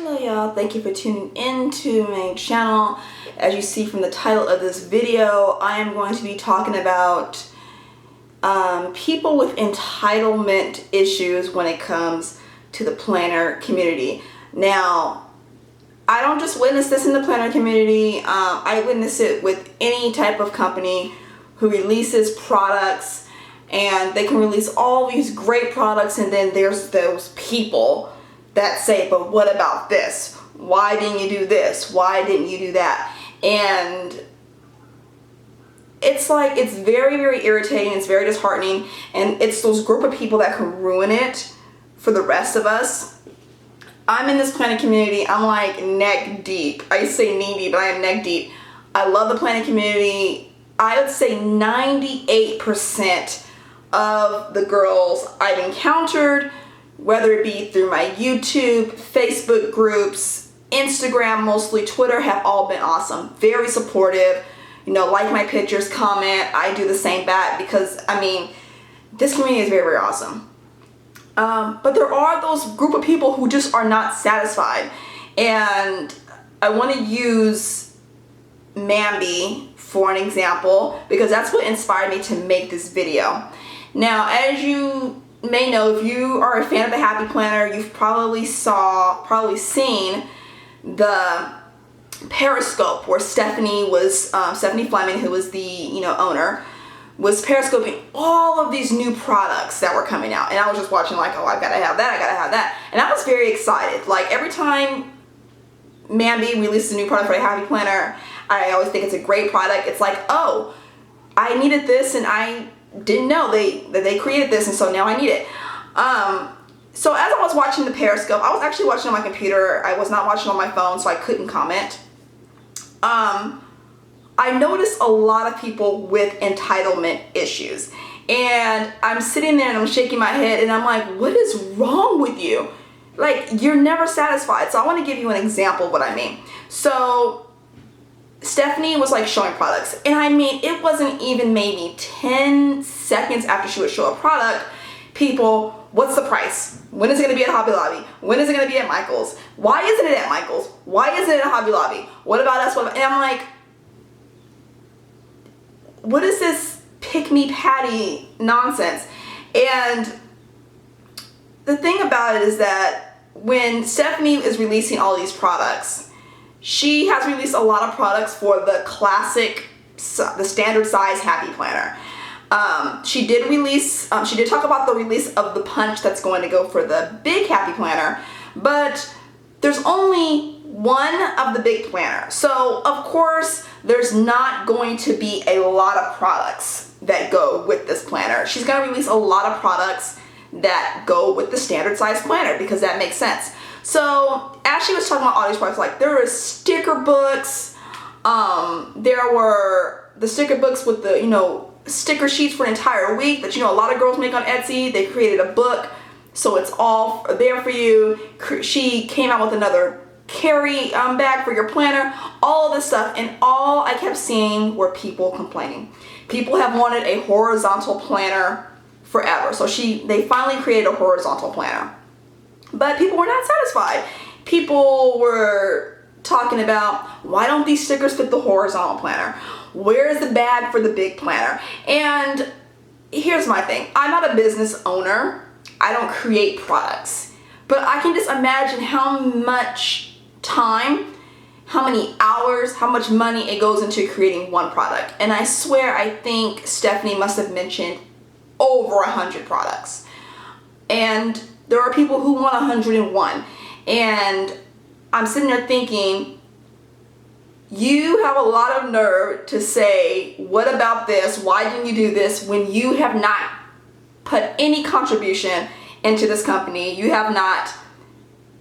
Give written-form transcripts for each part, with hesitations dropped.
Hello y'all, thank you for tuning in to my channel. As you see from the title of this video, I am going to be talking about people with entitlement issues when it comes to the planner community. Now, I don't just witness this in the planner community, I witness it with any type of company who releases products, and they can release all these great products, and then there's those people that say, but what about this? Why didn't you do this? Why didn't you do that? And it's like, it's very, very irritating. It's very disheartening. And it's those group of people that can ruin it for the rest of us. I'm in this planning community. I'm like neck deep. I say knee deep, but I am neck deep. I love the planning community. I would say 98% of the girls I've encountered, whether it be through my YouTube, Facebook groups, Instagram, mostly Twitter, have all been awesome. Very supportive, you know, like my pictures, comment. I do the same back because, I mean, this community is very, very awesome. But there are those group of people who just are not satisfied. And I want to use MAMBI for an example because that's what inspired me to make this video. Now, as you may know, if you are a fan of the Happy Planner, you've probably seen the periscope where Stephanie Fleming, who was the owner, was periscoping all of these new products that were coming out, and I was just watching like, oh, I gotta have that, I gotta have that, and I was very excited. Like every time MAMBI releases a new product for the Happy Planner, I always think it's a great product. It's like, oh, I needed this and I didn't know that they created this, and so now I need it. So as I was watching the periscope, I was actually watching on my computer. I was not watching on my phone, so I couldn't comment. I noticed a lot of people with entitlement issues, and I'm sitting there and I'm shaking my head and I'm like, what is wrong with you? Like, you're never satisfied. So I want to give you an example of what I mean. So Stephanie was like showing products, and I mean, it wasn't even maybe 10 seconds after she would show a product, people, what's the price? When is it going to be at Hobby Lobby? When is it going to be at Michael's? Why isn't it at Michael's? Why isn't it at Hobby Lobby? What about us? And I'm like, what is this pick-me-patty nonsense? And the thing about it is that when Stephanie is releasing all these products, she has released a lot of products for the classic, the standard size Happy Planner. She did talk about the release of the punch that's going to go for the big Happy Planner, but there's only one of the big planner. So of course, there's not going to be a lot of products that go with this planner. She's going to release a lot of products that go with the standard size planner because that makes sense. So as she was talking about all these products, like there were sticker books, there were the sticker books with the, sticker sheets for an entire week that, a lot of girls make on Etsy. They created a book, so it's all there for you. She came out with another carry bag for your planner, all of this stuff, and all I kept seeing were people complaining. People have wanted a horizontal planner forever. So they finally created a horizontal planner. But people were not satisfied. People were talking about, why don't these stickers fit the horizontal planner? Where's the bag for the big planner? And here's my thing. I'm not a business owner. I don't create products. But I can just imagine how much time, how many hours, how much money it goes into creating one product. And I swear, I think Stephanie must have mentioned over 100 products. And there are people who want 101. And I'm sitting there thinking, you have a lot of nerve to say, what about this? Why didn't you do this? When you have not put any contribution into this company. You have not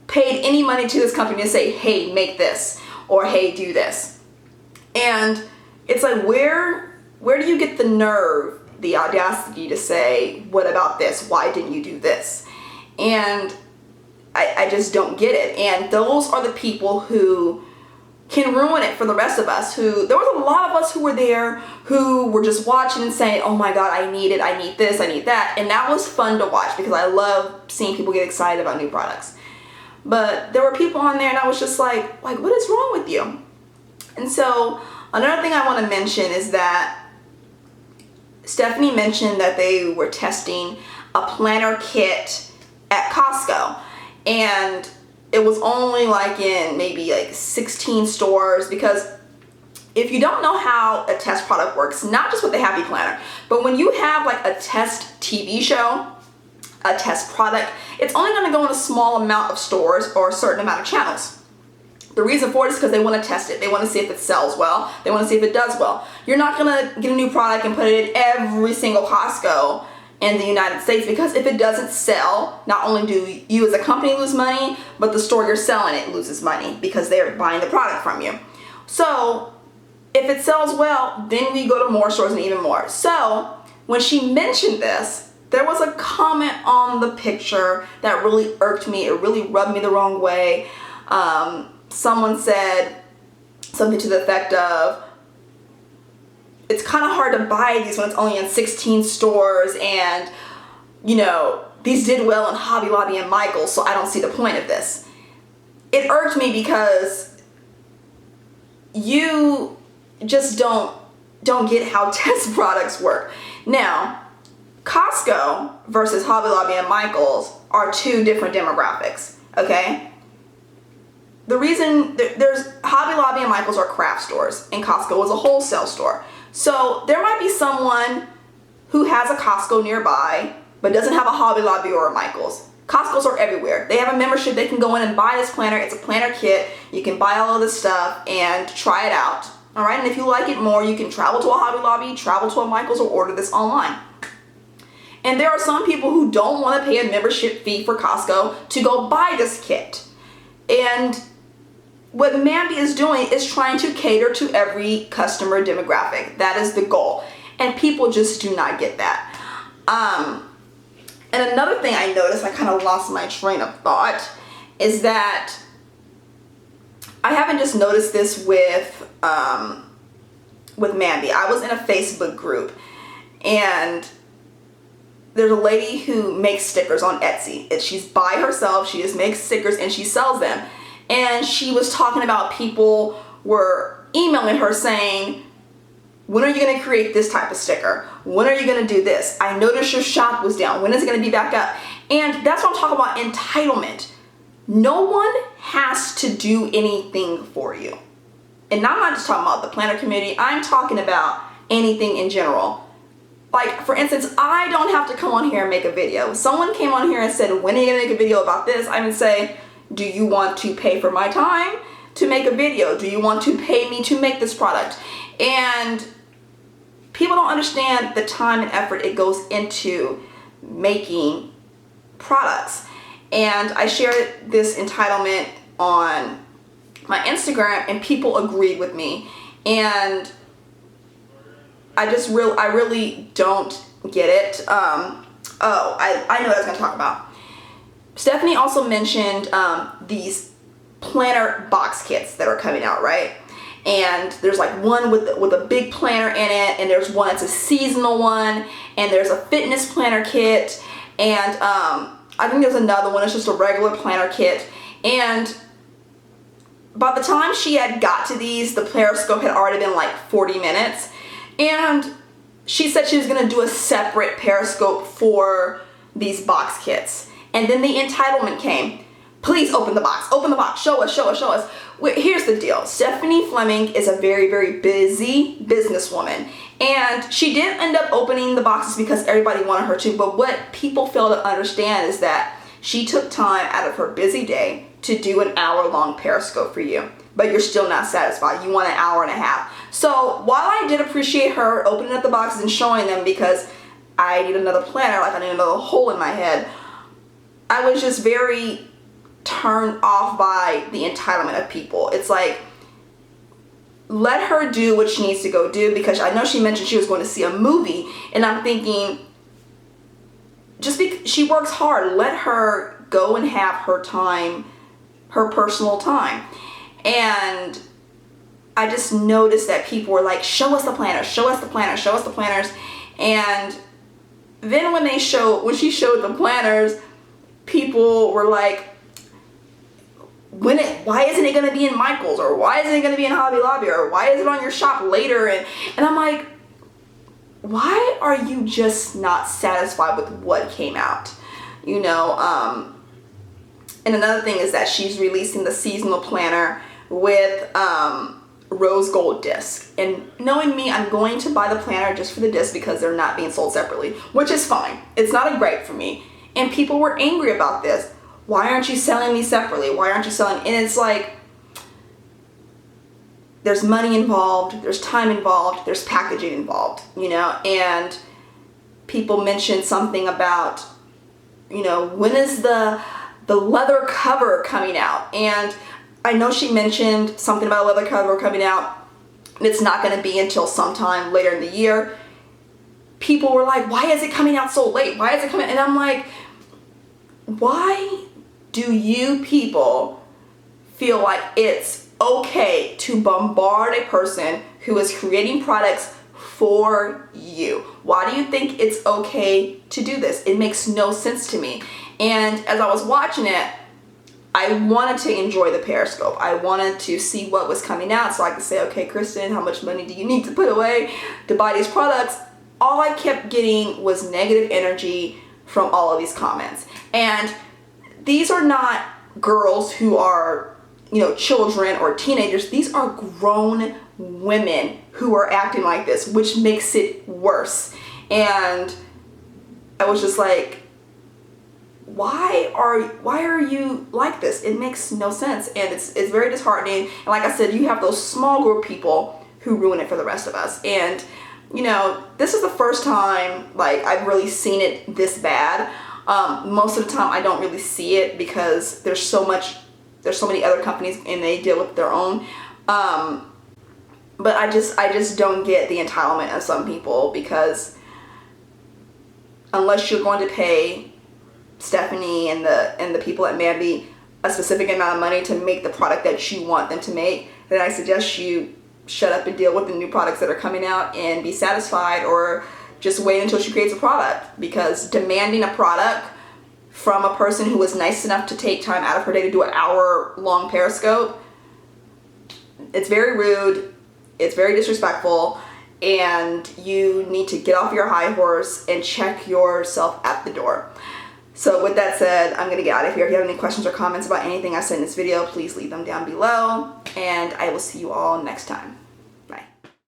paid any money to this company to say, hey, make this, or hey, do this. And it's like, where do you get the nerve, the audacity to say, what about this? Why didn't you do this? And I just don't get it. And those are the people who can ruin it for the rest of us. There was a lot of us who were there who were just watching and saying, oh my God, I need it, I need this, I need that. And that was fun to watch because I love seeing people get excited about new products. But there were people on there and I was just like, what is wrong with you? And so another thing I want to mention is that Stephanie mentioned that they were testing a planner kit at Costco, and it was only like in maybe like 16 stores, because if you don't know how a test product works, not just with the Happy Planner, but when you have like a test TV show, a test product, it's only going to go in a small amount of stores or a certain amount of channels. The reason for it is because they want to test it. They want to see if it sells well. They want to see if it does well. You're not going to get a new product and put it in every single Costco in the United States, because if it doesn't sell, not only do you as a company lose money, but the store you're selling it loses money because they're buying the product from you. So if it sells well, then we go to more stores and even more. So when she mentioned this, there was a comment on the picture that really irked me. It really rubbed me the wrong way. Someone said something to the effect of, it's kind of hard to buy these when it's only in 16 stores, and you know, these did well in Hobby Lobby and Michael's, so I don't see the point of this. It irked me because you just don't get how test products work. Now, Costco versus Hobby Lobby and Michael's are two different demographics, okay? The reason there's Hobby Lobby and Michael's are craft stores, and Costco is a wholesale store. So there might be someone who has a Costco nearby but doesn't have a Hobby Lobby or a Michael's. Costco's are everywhere. They have a membership. They can go in and buy this planner. It's a planner kit. You can buy all of this stuff and try it out. All right, and if you like it more, you can travel to a Hobby Lobby, travel to a Michael's, or order this online. And there are some people who don't want to pay a membership fee for Costco to go buy this kit. And what MAMBI is doing is trying to cater to every customer demographic. That is the goal. And people just do not get that. And another thing I noticed, I kind of lost my train of thought, is that I haven't just noticed this with MAMBI. I was in a Facebook group, and there's a lady who makes stickers on Etsy. She's by herself. She just makes stickers and she sells them. And she was talking about people were emailing her saying, when are you going to create this type of sticker? When are you going to do this? I noticed your shop was down. When is it going to be back up? And that's what I'm talking about, entitlement. No one has to do anything for you. And I'm not just talking about the planner community. I'm talking about anything in general. Like, for instance, I don't have to come on here and make a video. If someone came on here and said, when are you going to make a video about this? I would say, do you want to pay for my time to make a video? Do you want to pay me to make this product? And people don't understand the time and effort it goes into making products. And I shared this entitlement on my Instagram, and people agreed with me. And I really don't get it. I know what I was going to talk about. Stephanie also mentioned these planner box kits that are coming out, right? And there's like one with a big planner in it, and there's one that's a seasonal one, and there's a fitness planner kit, and I think there's another one. It's just a regular planner kit. And by the time she had got to these, the periscope had already been like 40 minutes. And she said she was going to do a separate periscope for these box kits. And then the entitlement came. Please open the box, show us, show us, show us. Here's the deal. Stephanie Fleming is a very, very busy businesswoman. And she did end up opening the boxes because everybody wanted her to. But what people fail to understand is that she took time out of her busy day to do an hour-long periscope for you. But you're still not satisfied. You want an hour and a half. So while I did appreciate her opening up the boxes and showing them, because I need another planner, like I need another hole in my head, I was just very turned off by the entitlement of people. It's like, let her do what she needs to go do, because I know she mentioned she was going to see a movie, and I'm thinking, just because she works hard, let her go and have her time, her personal time. And I just noticed that people were like, show us the planners, show us the planners, show us the planners. And then when she showed the planners, people were like, why isn't it going to be in Michael's, or why isn't it going to be in Hobby Lobby, or why is it on your shop later? And I'm like, why are you just not satisfied with what came out? You know, and another thing is that she's releasing the seasonal planner with rose gold disc. And knowing me, I'm going to buy the planner just for the disc because they're not being sold separately, which is fine. It's not a gripe for me. And people were angry about this. Why aren't you selling these separately? Why aren't you selling? And it's like, there's money involved, there's time involved, there's packaging involved, you know, and people mentioned something about, you know, when is the leather cover coming out? And I know she mentioned something about a leather cover coming out, and it's not going to be until sometime later in the year. People were like, why is it coming out so late? Why is it coming? And I'm like, why do you people feel like it's okay to bombard a person who is creating products for you? Why do you think it's okay to do this? It makes no sense to me. And as I was watching it, I wanted to enjoy the periscope. I wanted to see what was coming out so I could say, okay, Kristen, how much money do you need to put away to buy these products? All I kept getting was negative energy from all of these comments. And these are not girls who are, you know, children or teenagers. These are grown women who are acting like this, which makes it worse. And I was just like, why are you like this? It makes no sense, and it's very disheartening. And like I said, you have those small group of people who ruin it for the rest of us. And you know, this is the first time like I've really seen it this bad. Most of the time I don't really see it because there's so many other companies and they deal with their own. But I just don't get the entitlement of some people, because unless you're going to pay Stephanie and the people at MAMBI a specific amount of money to make the product that you want them to make, then I suggest you shut up and deal with the new products that are coming out and be satisfied, or just wait until she creates a product. Because demanding a product from a person who was nice enough to take time out of her day to do an hour-long periscope, it's very rude, it's very disrespectful, and you need to get off your high horse and check yourself at the door. So with that said, I'm going to get out of here. If you have any questions or comments about anything I said in this video, please leave them down below, and I will see you all next time.